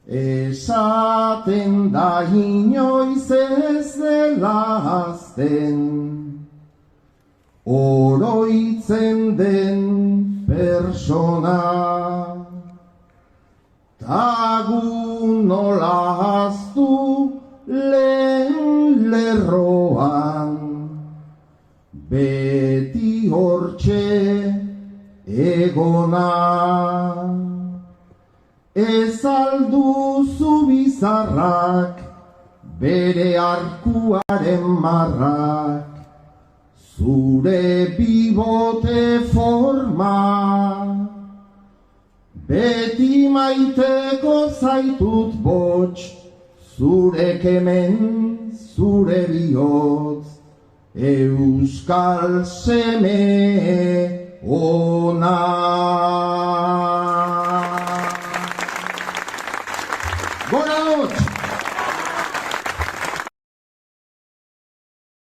Esaten da inoiz ez dela azten, oroitzen den persona. Tagu nola haztu lehen lerroan, beti hortxe egona. Ez alduzu bizarrak, bere arkuaren marrak, zure bibote forma. Beti maiteko zaitut bots, zure kemen, zure bihotz, euskal seme ona. Gora hots!